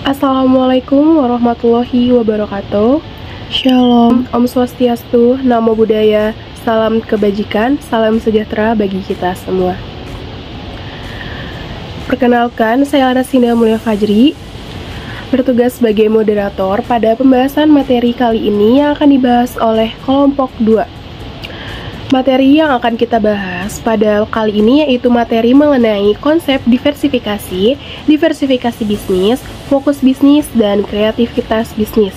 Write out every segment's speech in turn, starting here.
Assalamualaikum warahmatullahi wabarakatuh. Shalom, Om Swastiastu, Namo Buddhaya, salam kebajikan, salam sejahtera bagi kita semua. Perkenalkan, saya Arasinda Mulia Fajri, bertugas sebagai moderator pada pembahasan materi kali ini yang akan dibahas oleh kelompok 2. Materi yang akan kita bahas pada kali ini yaitu materi mengenai konsep diversifikasi, diversifikasi bisnis, fokus bisnis, dan kreativitas bisnis.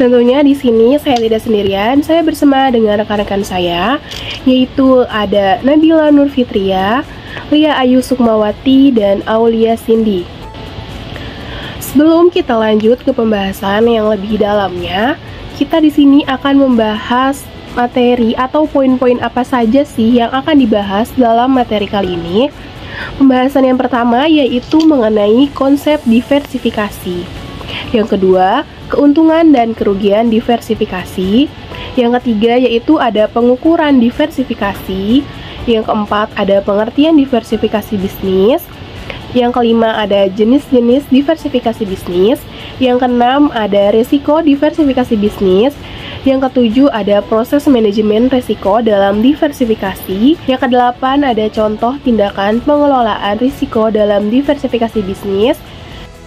Tentunya di sini saya tidak sendirian, saya bersama dengan rekan-rekan saya, yaitu ada Nabila Nurfitria, Lia Ayu Sukmawati, dan Aulia Cindy. Sebelum kita lanjut ke pembahasan yang lebih dalamnya, kita di sini akan membahas materi atau poin-poin apa saja sih yang akan dibahas dalam materi kali ini. Pembahasan yang pertama yaitu mengenai konsep diversifikasi. Yang kedua, keuntungan dan kerugian diversifikasi. Yang ketiga yaitu ada pengukuran diversifikasi. Yang keempat ada pengertian diversifikasi bisnis. Yang kelima ada jenis-jenis diversifikasi bisnis. Yang keenam ada resiko diversifikasi bisnis. Yang ketujuh ada proses manajemen risiko dalam diversifikasi. Yang kedelapan ada contoh tindakan pengelolaan risiko dalam diversifikasi bisnis.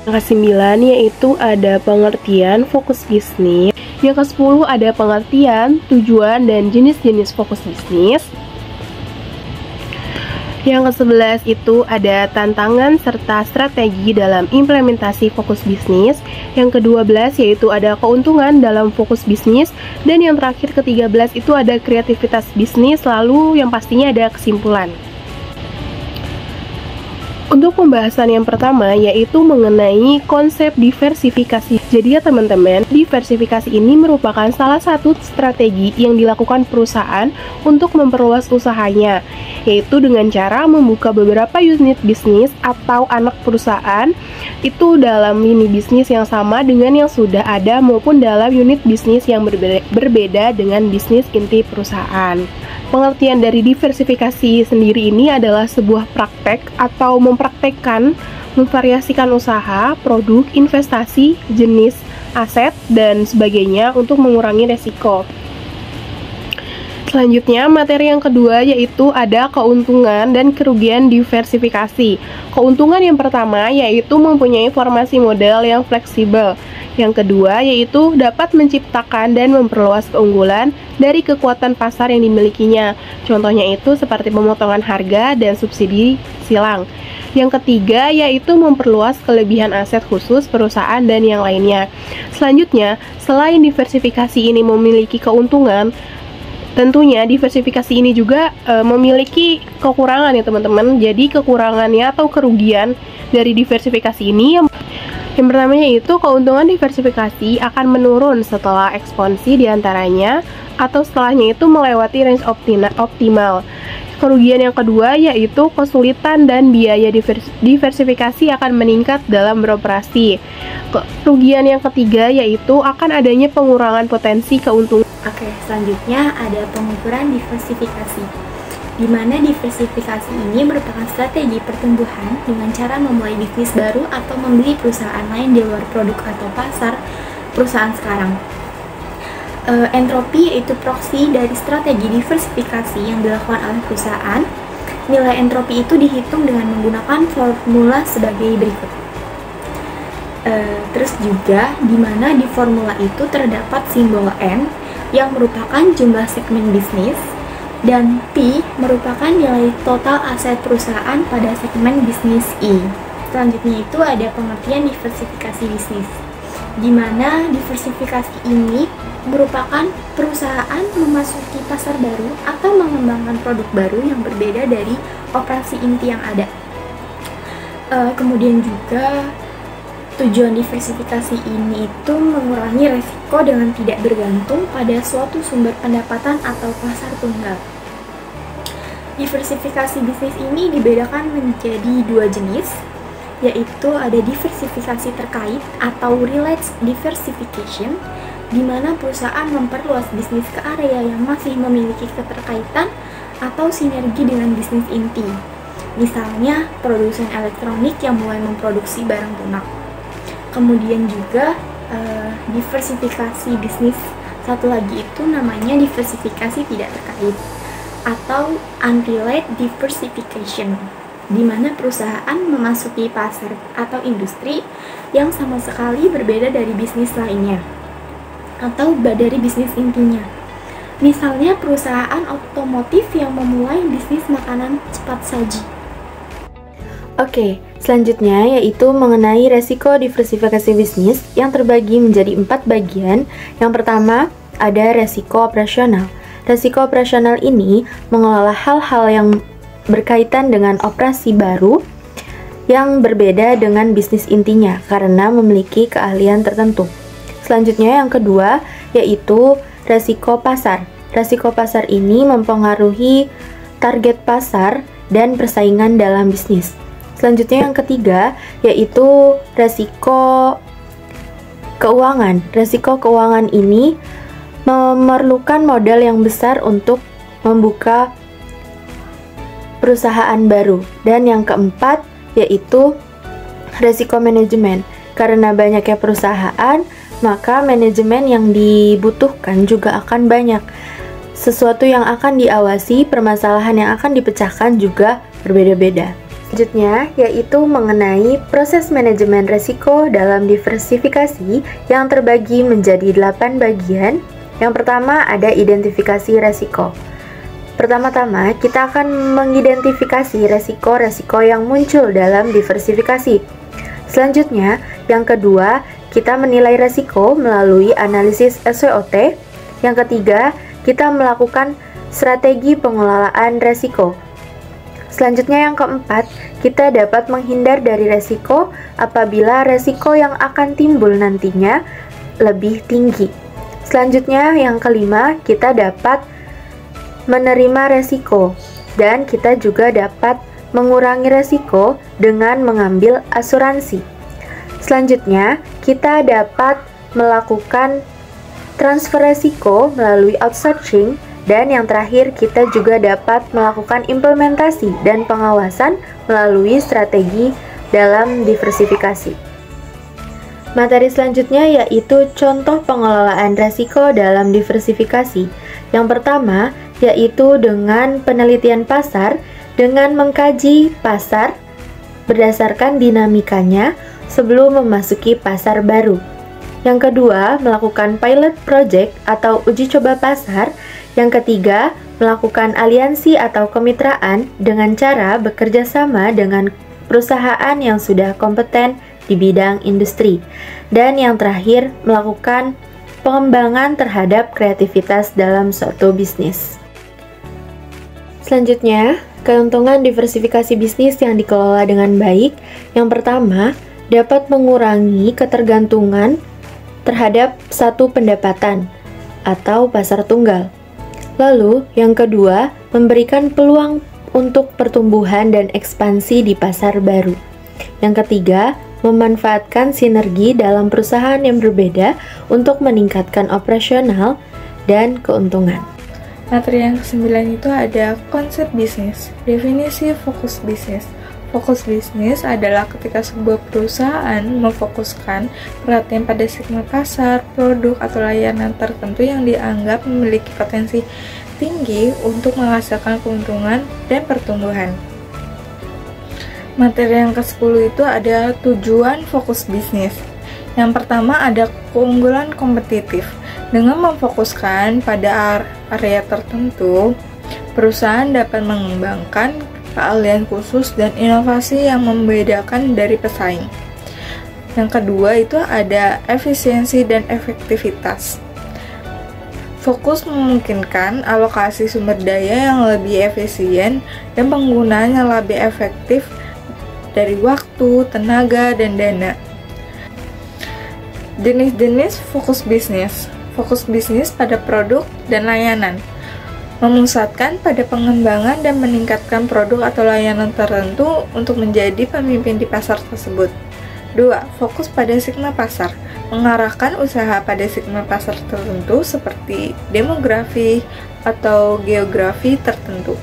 Yang kesembilan yaitu ada pengertian fokus bisnis. Yang kesepuluh ada pengertian, tujuan, dan jenis-jenis fokus bisnis. Yang ke-11 itu ada tantangan serta strategi dalam implementasi fokus bisnis. Yang ke-12 yaitu ada keuntungan dalam fokus bisnis. Dan yang terakhir ke-13 itu ada kreativitas bisnis. Lalu yang pastinya ada kesimpulan. Untuk pembahasan yang pertama yaitu mengenai konsep diversifikasi. Jadi ya teman-teman, diversifikasi ini merupakan salah satu strategi yang dilakukan perusahaan untuk memperluas usahanya, yaitu dengan cara membuka beberapa unit bisnis atau anak perusahaan itu dalam mini bisnis yang sama dengan yang sudah ada maupun dalam unit bisnis yang berbeda dengan bisnis inti perusahaan. Pengertian dari diversifikasi sendiri ini adalah sebuah praktek atau mempraktekkan, memvariasikan usaha, produk, investasi, jenis, aset, dan sebagainya untuk mengurangi resiko. Selanjutnya, materi yang kedua yaitu ada keuntungan dan kerugian diversifikasi. Keuntungan yang pertama yaitu mempunyai formasi modal yang fleksibel. Yang kedua yaitu dapat menciptakan dan memperluas keunggulan dari kekuatan pasar yang dimilikinya. Contohnya itu seperti pemotongan harga dan subsidi silang. Yang ketiga yaitu memperluas kelebihan aset khusus perusahaan dan yang lainnya. Selanjutnya, selain diversifikasi ini memiliki keuntungan, tentunya diversifikasi ini juga memiliki kekurangan ya teman-teman. Jadi kekurangannya atau kerugian dari diversifikasi ini yang pertama yaitu keuntungan diversifikasi akan menurun setelah ekspansi diantaranya atau setelahnya itu melewati range optimal. Kerugian yang kedua yaitu kesulitan dan biaya diversifikasi akan meningkat dalam beroperasi. Kerugian yang ketiga yaitu akan adanya pengurangan potensi keuntungan. Oke, selanjutnya ada pengukuran diversifikasi, di mana diversifikasi ini merupakan strategi pertumbuhan dengan cara memulai bisnis baru atau membeli perusahaan lain di luar produk atau pasar perusahaan sekarang. Entropi yaitu proksi dari strategi diversifikasi yang dilakukan oleh perusahaan. Nilai entropi itu dihitung dengan menggunakan formula sebagai berikut. Terus juga di mana di formula itu terdapat simbol N yang merupakan jumlah segmen bisnis, dan P merupakan nilai total aset perusahaan pada segmen bisnis I. Selanjutnya itu ada pengertian diversifikasi bisnis, di mana diversifikasi ini merupakan perusahaan memasuki pasar baru atau mengembangkan produk baru yang berbeda dari operasi inti yang ada. Kemudian juga tujuan diversifikasi ini itu mengurangi resiko dengan tidak bergantung pada suatu sumber pendapatan atau pasar tunggal. Diversifikasi bisnis ini dibedakan menjadi dua jenis, yaitu ada diversifikasi terkait atau related diversification, di mana perusahaan memperluas bisnis ke area yang masih memiliki keterkaitan atau sinergi dengan bisnis inti. Misalnya produsen elektronik yang mulai memproduksi barang lunak. Kemudian juga diversifikasi bisnis. Satu lagi itu namanya diversifikasi tidak terkait atau unrelated diversification, di mana perusahaan memasuki pasar atau industri yang sama sekali berbeda dari bisnis lainnya atau dari bisnis intinya. Misalnya perusahaan otomotif yang memulai bisnis makanan cepat saji. Oke, selanjutnya yaitu mengenai resiko diversifikasi bisnis yang terbagi menjadi 4 bagian. Yang pertama, ada resiko operasional. Resiko operasional ini mengelola hal-hal yang berkaitan dengan operasi baru yang berbeda dengan bisnis intinya karena memiliki keahlian tertentu. Selanjutnya yang kedua, yaitu resiko pasar. Resiko pasar ini mempengaruhi target pasar dan persaingan dalam bisnis. Selanjutnya yang ketiga, yaitu resiko keuangan. Resiko keuangan ini memerlukan modal yang besar untuk membuka perusahaan baru. Dan yang keempat, yaitu resiko manajemen. Karena banyaknya perusahaan, maka manajemen yang dibutuhkan juga akan banyak. Sesuatu yang akan diawasi, permasalahan yang akan dipecahkan juga berbeda-beda. Selanjutnya, yaitu mengenai proses manajemen resiko dalam diversifikasi yang terbagi menjadi 8 bagian. Yang pertama ada identifikasi resiko. Pertama-tama, kita akan mengidentifikasi resiko-resiko yang muncul dalam diversifikasi. Selanjutnya, yang kedua, kita menilai resiko melalui analisis SWOT. Yang ketiga, kita melakukan strategi pengelolaan resiko. Selanjutnya yang keempat, kita dapat menghindar dari resiko apabila resiko yang akan timbul nantinya lebih tinggi. Selanjutnya yang kelima, kita dapat menerima resiko dan kita juga dapat mengurangi resiko dengan mengambil asuransi. Selanjutnya, kita dapat melakukan transfer resiko melalui outsourcing. Dan yang terakhir, kita juga dapat melakukan implementasi dan pengawasan melalui strategi dalam diversifikasi. Materi selanjutnya yaitu contoh pengelolaan resiko dalam diversifikasi. Yang pertama, yaitu dengan penelitian pasar, dengan mengkaji pasar berdasarkan dinamikanya sebelum memasuki pasar baru. Yang kedua, melakukan pilot project atau uji coba pasar. Yang ketiga, melakukan aliansi atau kemitraan dengan cara bekerja sama dengan perusahaan yang sudah kompeten di bidang industri. Dan yang terakhir, melakukan pengembangan terhadap kreativitas dalam suatu bisnis. Selanjutnya, keuntungan diversifikasi bisnis yang dikelola dengan baik. Yang pertama, dapat mengurangi ketergantungan terhadap satu pendapatan atau pasar tunggal. Lalu, yang kedua, memberikan peluang untuk pertumbuhan dan ekspansi di pasar baru. Yang ketiga, memanfaatkan sinergi dalam perusahaan yang berbeda untuk meningkatkan operasional dan keuntungan. Materi yang ke-9 itu ada konsep bisnis. Definisi fokus bisnis. Fokus bisnis adalah ketika sebuah perusahaan memfokuskan perhatian pada segmen pasar, produk, atau layanan tertentu yang dianggap memiliki potensi tinggi untuk menghasilkan keuntungan dan pertumbuhan. Materi yang ke-10 itu ada tujuan fokus bisnis. Yang pertama ada keunggulan kompetitif. Dengan memfokuskan pada area tertentu, perusahaan dapat mengembangkan keahlian khusus dan inovasi yang membedakan dari pesaing. Yang kedua itu ada efisiensi dan efektivitas. Fokus memungkinkan alokasi sumber daya yang lebih efisien dan penggunaan yang lebih efektif dari waktu, tenaga, dan dana. Jenis-jenis fokus bisnis. Fokus bisnis pada produk dan layanan. Memusatkan pada pengembangan dan meningkatkan produk atau layanan tertentu untuk menjadi pemimpin di pasar tersebut. 2. Fokus pada segmen pasar. Mengarahkan usaha pada segmen pasar tertentu seperti demografi atau geografi tertentu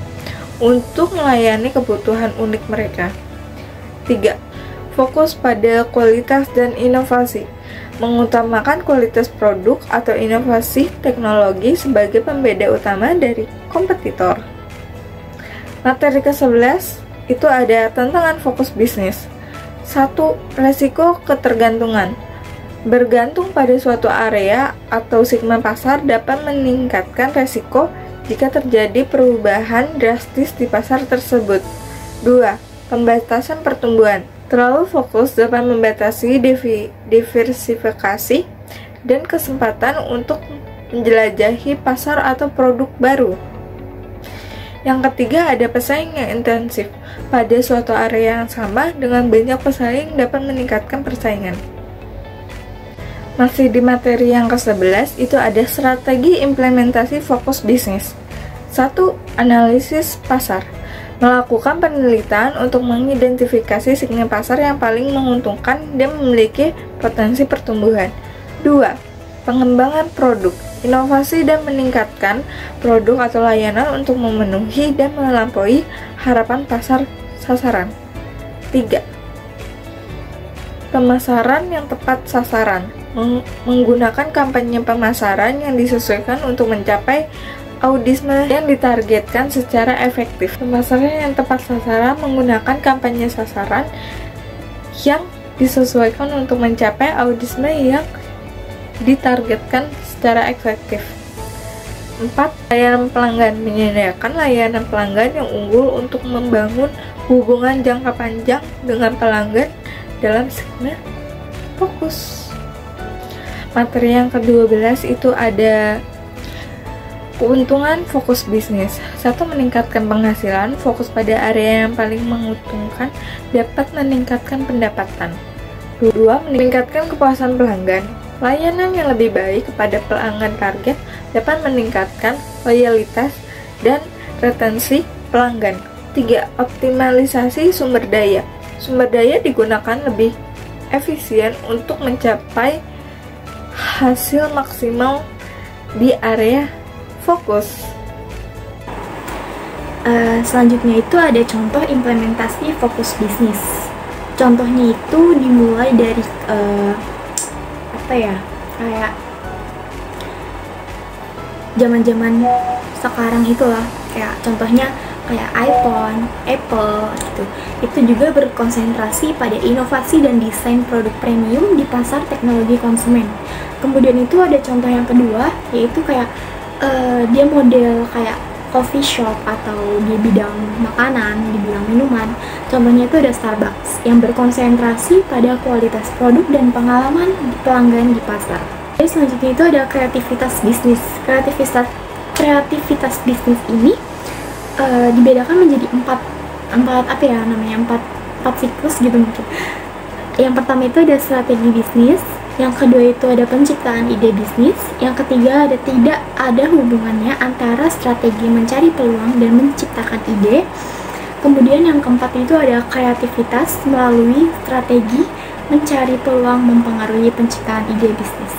untuk melayani kebutuhan unik mereka. 3. Fokus pada kualitas dan inovasi, mengutamakan kualitas produk atau inovasi teknologi sebagai pembeda utama dari kompetitor. Materi ke-11 itu ada tantangan fokus bisnis. 1. Resiko ketergantungan. Bergantung pada suatu area atau segmen pasar dapat meningkatkan resiko jika terjadi perubahan drastis di pasar tersebut. 2. Pembatasan pertumbuhan. Terlalu fokus dapat membatasi diversifikasi dan kesempatan untuk menjelajahi pasar atau produk baru. Yang ketiga, ada pesaing yang intensif. Pada suatu area yang sama, dengan banyak pesaing dapat meningkatkan persaingan. Masih di materi yang ke-11, itu ada strategi implementasi fokus bisnis. 1. Analisis pasar. Melakukan penelitian untuk mengidentifikasi segmen pasar yang paling menguntungkan dan memiliki potensi pertumbuhan. 2. Pengembangan produk. Inovasi dan meningkatkan produk atau layanan untuk memenuhi dan melampaui harapan pasar sasaran. 3. Pemasaran yang tepat sasaran. Menggunakan kampanye pemasaran yang disesuaikan untuk mencapai audiens yang ditargetkan secara efektif. Pemasaran yang tepat sasaran menggunakan kampanye sasaran yang disesuaikan untuk mencapai audiens yang ditargetkan secara efektif. 4. Layanan pelanggan. Menyediakan layanan pelanggan yang unggul untuk membangun hubungan jangka panjang dengan pelanggan dalam segmen fokus. Materi yang ke-12 itu ada keuntungan fokus bisnis. 1. Meningkatkan penghasilan. Fokus pada area yang paling menguntungkan dapat meningkatkan pendapatan. 2. Meningkatkan kepuasan pelanggan. Layanan yang lebih baik kepada pelanggan target dapat meningkatkan loyalitas dan retensi pelanggan. 3. Optimalisasi sumber daya. Sumber daya digunakan lebih efisien untuk mencapai hasil maksimal di area fokus. Selanjutnya itu ada contoh implementasi fokus bisnis. Contohnya itu dimulai dari kayak zaman-zaman sekarang itulah, kayak contohnya kayak iPhone, Apple gitu. Itu juga berkonsentrasi pada inovasi dan desain produk premium di pasar teknologi konsumen. Kemudian itu ada contoh yang kedua, yaitu kayak dia model kayak coffee shop atau di bidang makanan, di bidang minuman. Contohnya itu ada Starbucks yang berkonsentrasi pada kualitas produk dan pengalaman pelanggan di pasar. Jadi selanjutnya itu ada kreativitas bisnis. Kreativitas bisnis ini dibedakan menjadi empat siklus gitu mungkin. Yang pertama itu ada strategi bisnis. Yang kedua itu ada penciptaan ide bisnis. Yang ketiga tidak ada hubungannya antara strategi mencari peluang dan menciptakan ide. Kemudian yang keempat itu ada kreativitas melalui strategi mencari peluang mempengaruhi penciptaan ide bisnis.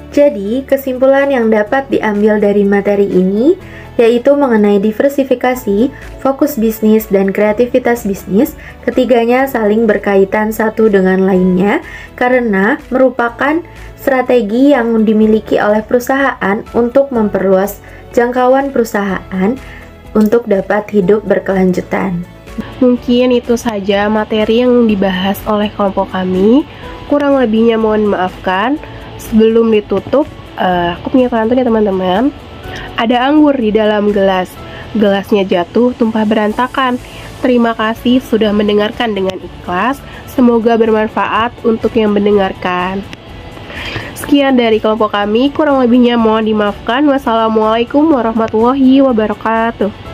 Jadi, kesimpulan yang dapat diambil dari materi ini yaitu mengenai diversifikasi, fokus bisnis, dan kreativitas bisnis. Ketiganya saling berkaitan satu dengan lainnya karena merupakan strategi yang dimiliki oleh perusahaan untuk memperluas jangkauan perusahaan untuk dapat hidup berkelanjutan. Mungkin itu saja materi yang dibahas oleh kelompok kami. Kurang lebihnya mohon maafkan. Sebelum ditutup, aku punya pantun ya teman-teman. Ada anggur di dalam gelas. Gelasnya jatuh, tumpah berantakan. Terima kasih sudah mendengarkan dengan ikhlas. Semoga bermanfaat untuk yang mendengarkan. Sekian dari kelompok kami. Kurang lebihnya mohon dimaafkan. Wassalamualaikum warahmatullahi wabarakatuh.